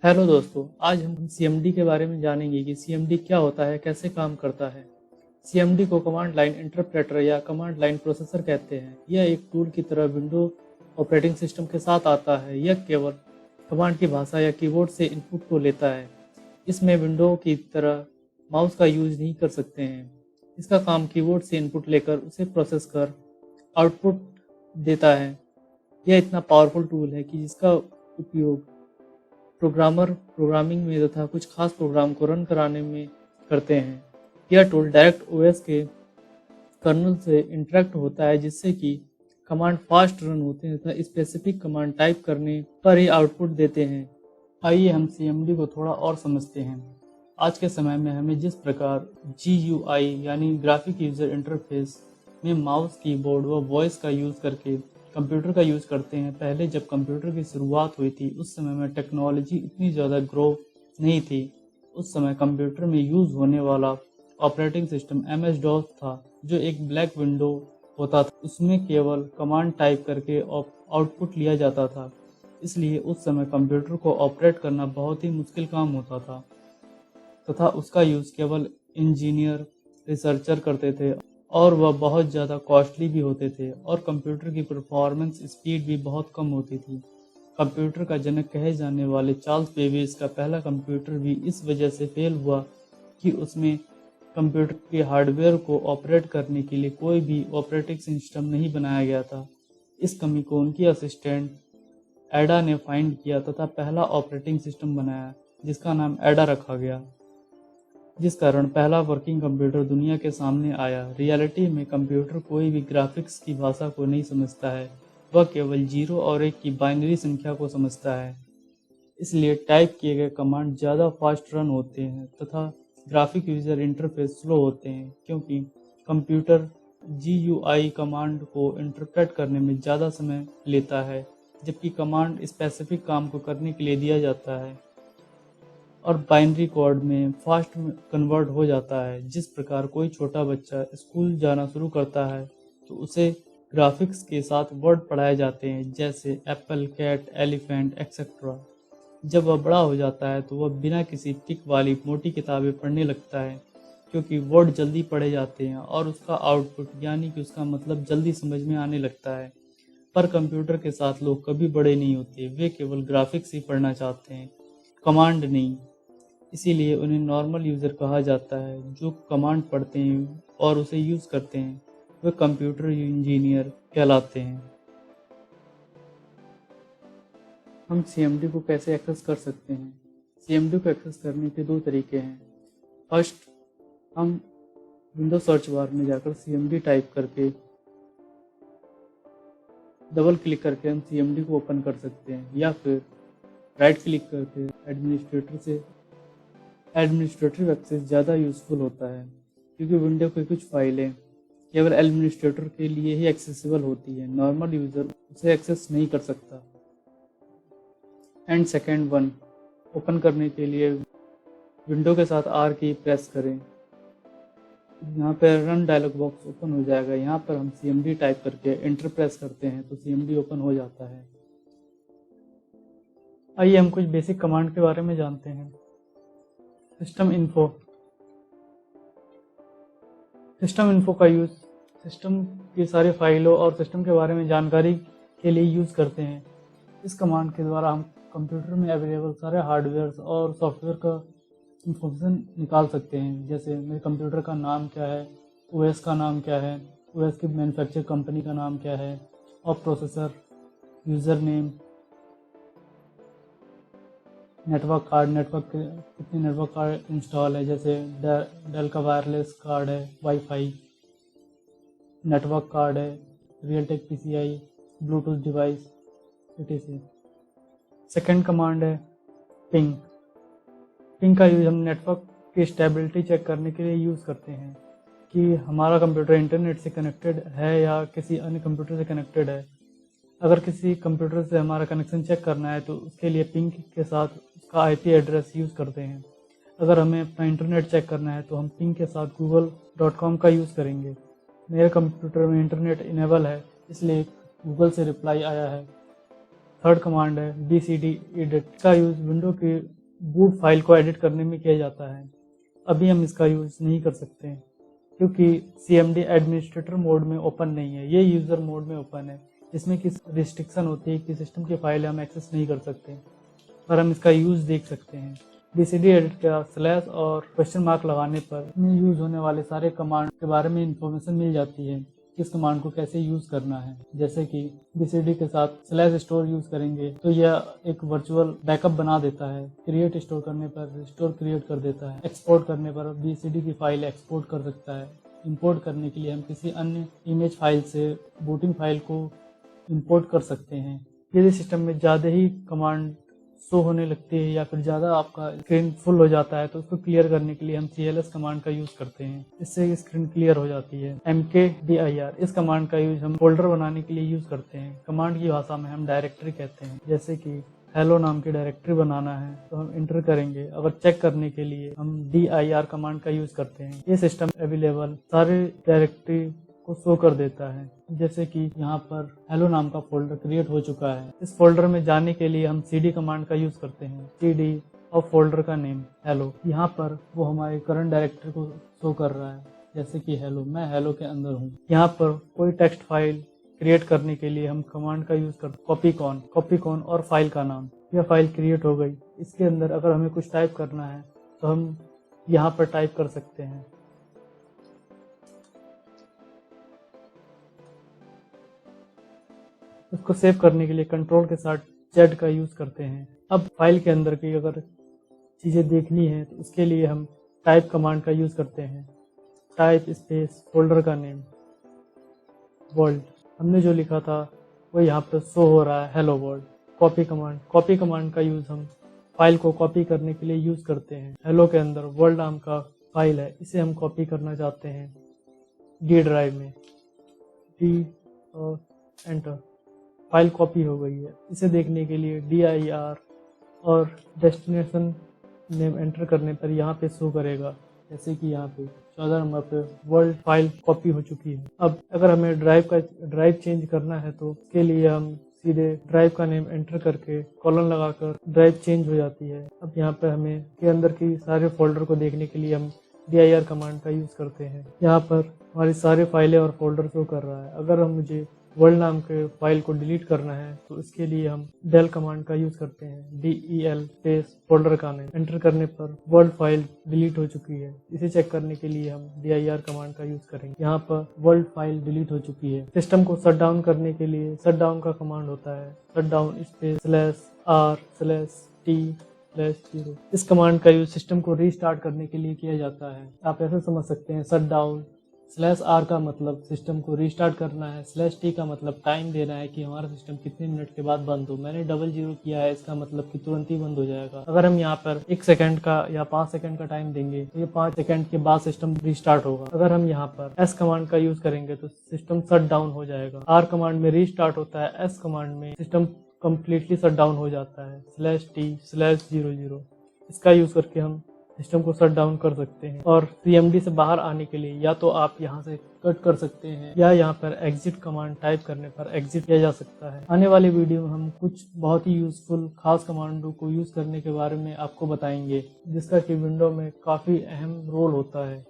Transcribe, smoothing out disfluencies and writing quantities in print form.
Hello दोस्तों, आज हम सीएमडी के बारे में जानेंगे कि सीएमडी क्या होता है, कैसे काम करता है। सीएमडी को कमांड लाइन इंटरप्रेटर या कमांड लाइन प्रोसेसर कहते हैं। यह एक टूल की तरह विंडो ऑपरेटिंग सिस्टम के साथ आता है। यह केवल कमांड की भाषा या कीबोर्ड से इनपुट को लेता है। इसमें विंडो की तरह माउस का यूज नहीं कर सकते हैं। इसका काम कीबोर्ड से इनपुट लेकर उसे प्रोसेस कर आउटपुट देता है। यह इतना पावरफुल टूल है कि जिसका उपयोग प्रोग्रामर प्रोग्रामिंग में तथा कुछ खास प्रोग्राम को रन कराने में करते हैं। यह टूल डायरेक्ट ओएस के कर्नल से इंटरेक्ट होता है, जिससे कि कमांड फास्ट रन होते हैं तथा स्पेसिफिक कमांड टाइप करने पर ही आउटपुट देते हैं। आइए हम सीएमडी को थोड़ा और समझते हैं। आज के समय में हमें जिस प्रकार GUI यानी ग्राफिक यूजर इंटरफेस में माउस, कीबोर्ड व वॉइस का यूज़ करके कंप्यूटर का यूज़ करते हैं, पहले जब कंप्यूटर की शुरुआत हुई थी उस समय में टेक्नोलॉजी इतनी ज़्यादा ग्रो नहीं थी। उस समय कंप्यूटर में यूज़ होने वाला ऑपरेटिंग सिस्टम MS-DOS था, जो एक ब्लैक विंडो होता था। उसमें केवल कमांड टाइप करके आउटपुट लिया जाता था। इसलिए उस समय कंप्यूटर को ऑपरेट करना बहुत ही मुश्किल काम होता था तथा उसका यूज़ केवल इंजीनियर, रिसर्चर करते थे और वह बहुत ज़्यादा कॉस्टली भी होते थे और कंप्यूटर की परफॉर्मेंस स्पीड भी बहुत कम होती थी। कंप्यूटर का जनक कहे जाने वाले चार्ल्स बेबेज का पहला कंप्यूटर भी इस वजह से फेल हुआ कि उसमें कंप्यूटर के हार्डवेयर को ऑपरेट करने के लिए कोई भी ऑपरेटिंग सिस्टम नहीं बनाया गया था। इस कमी को उनकी असिस्टेंट एडा ने फाइंड किया तथा पहला ऑपरेटिंग सिस्टम बनाया, जिसका नाम एडा रखा गया, जिस कारण पहला वर्किंग कंप्यूटर दुनिया के सामने आया। रियलिटी में कंप्यूटर कोई भी ग्राफिक्स की भाषा को नहीं समझता है, वह केवल 0 और 1 की बाइनरी संख्या को समझता है। इसलिए टाइप किए गए कमांड ज़्यादा फास्ट रन होते हैं तथा ग्राफिक यूजर इंटरफेस स्लो होते हैं, क्योंकि कंप्यूटर GUI कमांड को इंटरप्रेट करने में ज़्यादा समय लेता है, जबकि कमांड स्पेसिफिक काम को करने के लिए दिया जाता है और बाइनरी कोड में फास्ट कन्वर्ट हो जाता है। जिस प्रकार कोई छोटा बच्चा स्कूल जाना शुरू करता है तो उसे ग्राफिक्स के साथ वर्ड पढ़ाए जाते हैं, जैसे एप्पल, कैट, एलिफेंट एक्सेट्रा। जब वह बड़ा हो जाता है तो वह बिना किसी टिक वाली मोटी किताबें पढ़ने लगता है, क्योंकि वर्ड जल्दी पढ़े जाते हैं और उसका आउटपुट यानी कि उसका मतलब जल्दी समझ में आने लगता है। पर कंप्यूटर के साथ लोग कभी बड़े नहीं होते, वे केवल ग्राफिक्स ही पढ़ना चाहते हैं, कमांड नहीं। इसीलिए उन्हें नॉर्मल यूज़र कहा जाता है। जो कमांड पढ़ते हैं और उसे यूज़ करते हैं वे कंप्यूटर इंजीनियर कहलाते हैं। हम सीएमडी को कैसे एक्सेस कर सकते हैं? सीएमडी को एक्सेस करने के दो तरीके हैं। फर्स्ट, हम विंडो सर्च बार में जाकर सीएमडी टाइप करके डबल क्लिक करके हम सीएमडी को ओपन कर सकते हैं, या फिर राइट क्लिक करके एडमिनिस्ट्रेटिव एक्सेस ज़्यादा यूज़फुल होता है, क्योंकि विंडो की कुछ फाइलें केवल एडमिनिस्ट्रेटर के लिए ही एक्सेसिबल होती है, नॉर्मल यूज़र उसे एक्सेस नहीं कर सकता। एंड सेकेंड वन, ओपन करने के लिए विंडो के साथ R की प्रेस करें। यहाँ पर रन डायलॉग बॉक्स ओपन हो जाएगा। यहाँ पर हम CMD टाइप करके एंटर प्रेस करते हैं तो CMD ओपन हो जाता है। आइए हम कुछ बेसिक कमांड के बारे में जानते हैं। सिस्टम इन्फो का यूज़ सिस्टम की सारी फाइलों और सिस्टम के बारे में जानकारी के लिए यूज़ करते हैं। इस कमांड के द्वारा हम कंप्यूटर में अवेलेबल सारे हार्डवेयर और सॉफ्टवेयर का इंफॉर्मेशन निकाल सकते हैं, जैसे मेरे कंप्यूटर का नाम क्या है, OS का नाम क्या है, OS की मैन्युफैक्चर कंपनी का नाम क्या है, और प्रोसेसर, यूज़र नेम, कितने नेटवर्क कार्ड इंस्टॉल है, जैसे डेल का वायरलेस कार्ड है, वाईफाई नेटवर्क कार्ड है, Realtek PCI, Bluetooth device, etc। Second command है पिंग। पिंग का यूज़ हम नेटवर्क की स्टेबिलिटी चेक करने के लिए यूज़ करते हैं कि हमारा कंप्यूटर इंटरनेट से कनेक्टेड है या किसी अन्य कंप्यूटर से कनेक्टेड है। अगर किसी कंप्यूटर से हमारा कनेक्शन चेक करना है तो उसके लिए पिंग के साथ उसका IP एड्रेस यूज़ करते हैं। अगर हमें अपना इंटरनेट चेक करना है तो हम पिंग के साथ google.com का यूज़ करेंगे। मेरे कंप्यूटर में इंटरनेट इनेबल है, इसलिए गूगल से रिप्लाई आया है। थर्ड कमांड है bcd edit। इसका यूज विंडो के बूट फाइल को एडिट करने में किया जाता है। अभी हम इसका यूज नहीं कर सकते हैं क्योंकि cmd एडमिनिस्ट्रेटर मोड में ओपन नहीं है, ये यूजर मोड में ओपन है, जिसमें कि रिस्ट्रिक्शन होती है कि सिस्टम की फाइल हम एक्सेस नहीं कर सकते, पर हम इसका यूज देख सकते हैं। bcd एडिट का स्लैश और क्वेश्चन मार्क लगाने पर इसमें यूज होने वाले सारे कमांड के बारे में इंफॉर्मेशन मिल जाती है, किस कमांड को कैसे यूज करना है। जैसे कि bcd के साथ स्लैश स्टोर यूज करेंगे तो यह एक वर्चुअल बैकअप बना देता है। क्रिएट स्टोर करने पर स्टोर क्रिएट कर देता है। एक्सपोर्ट करने पर bcd की फाइल एक्सपोर्ट कर सकता है। इंपोर्ट करने के लिए हम किसी अन्य इमेज फाइल से बूटिंग फाइल को इंपोर्ट कर सकते हैं। यदि सिस्टम में ज़्यादा ही कमांड शो होने लगती है या फिर ज़्यादा आपका स्क्रीन फुल हो जाता है तो उसको क्लियर करने के लिए हम cls कमांड का यूज़ करते हैं। इससे स्क्रीन क्लियर हो जाती है। mkdir इस कमांड का यूज हम फोल्डर बनाने के लिए यूज़ करते हैं। कमांड की भाषा में हम डायरेक्टरी कहते हैं। जैसे कि हेलो नाम की डायरेक्टरी बनाना है तो हम इंटर करेंगे। अगर चेक करने के लिए हम dir कमांड का यूज़ करते हैं। ये सिस्टम अवेलेबल सारे डायरेक्टरी को शो कर देता है। जैसे कि यहाँ पर हेलो नाम का फोल्डर क्रिएट हो चुका है। इस फोल्डर में जाने के लिए हम cd कमांड का यूज करते हैं। cd और फोल्डर का नेम हेलो। यहाँ पर वो हमारे करंट डायरेक्टरी को शो कर रहा है, जैसे कि हेलो, मैं हेलो के अंदर हूँ। यहाँ पर कोई टेक्स्ट फाइल क्रिएट करने के लिए हम कमांड का यूज करते हैं कॉपीकॉन और फाइल का नाम। यह फाइल क्रिएट हो गई। इसके अंदर अगर हमें कुछ टाइप करना है तो हम यहाँ पर टाइप कर सकते हैं। उसको सेव करने के लिए कंट्रोल के साथ Z का यूज करते हैं। अब फाइल के अंदर की अगर चीजें देखनी है तो उसके लिए हम टाइप कमांड का यूज करते हैं। टाइप स्पेस फोल्डर का नेम वर्ल्ड। हमने जो लिखा था वो यहाँ पर शो हो रहा है, हेलो वर्ल्ड। कॉपी कमांड का यूज हम फाइल को कॉपी करने के लिए यूज करते हैं। हेलो के अंदर वर्ल्ड नाम का फाइल है, इसे हम कॉपी करना चाहते हैं डी ड्राइव में। डी और एंटर। फाइल कॉपी हो गई है। इसे देखने के लिए dir और डेस्टिनेशन नेम एंटर करने पर यहाँ पे शो करेगा। जैसे कि यहाँ पे 14 नंबर पे वर्ल्ड फाइल कॉपी हो चुकी है। अब अगर हमें ड्राइव चेंज करना है तो उसके लिए हम सीधे ड्राइव का नेम एंटर करके कॉलन लगाकर ड्राइव चेंज हो जाती है। अब यहाँ पे हमें के अंदर की सारे फोल्डर को देखने के लिए हम dir कमांड का यूज करते हैं। यहाँ पर हमारी सारे फाइलें और फोल्डर शो कर रहा है। अगर हम मुझे वर्ल्ड नाम के फाइल को डिलीट करना है तो इसके लिए हम del कमांड का यूज करते हैं। del स्पेस फोल्डर का नेम एंटर करने पर वर्ल्ड फाइल डिलीट हो चुकी है। इसे चेक करने के लिए हम dir कमांड का यूज करेंगे। यहाँ पर वर्ल्ड फाइल डिलीट हो चुकी है। सिस्टम को शट डाउन करने के लिए शट डाउन का कमांड होता है शट डाउन स्पेस /r/t/0। इस कमांड का यूज सिस्टम को रीस्टार्ट करने के लिए किया जाता है। आप ऐसे समझ सकते हैं, शट डाउन /r का मतलब सिस्टम को रीस्टार्ट करना है, /t का मतलब टाइम देना है कि हमारा सिस्टम कितने मिनट के बाद बंद हो। मैंने 00 किया है, इसका मतलब कि तुरंत ही बंद हो जाएगा। अगर हम यहाँ पर 1 सेकंड का या 5 सेकंड का टाइम देंगे तो ये 5 सेकंड के बाद सिस्टम रीस्टार्ट होगा। अगर हम यहाँ पर s कमांड का यूज करेंगे तो सिस्टम शट डाउन हो जाएगा। r कमांड में रीस्टार्ट होता है, s कमांड में सिस्टम कम्प्लीटली शट डाउन हो जाता है। /t/00 इसका यूज करके हम सिस्टम को शट डाउन कर सकते हैं। और cmd से बाहर आने के लिए या तो आप यहाँ से कट कर सकते हैं या यहाँ पर एग्जिट कमांड टाइप करने पर एग्जिट किया जा सकता है। आने वाले वीडियो में हम कुछ बहुत ही यूजफुल खास कमांडों को यूज करने के बारे में आपको बताएंगे, जिसका कि विंडो में काफी अहम रोल होता है।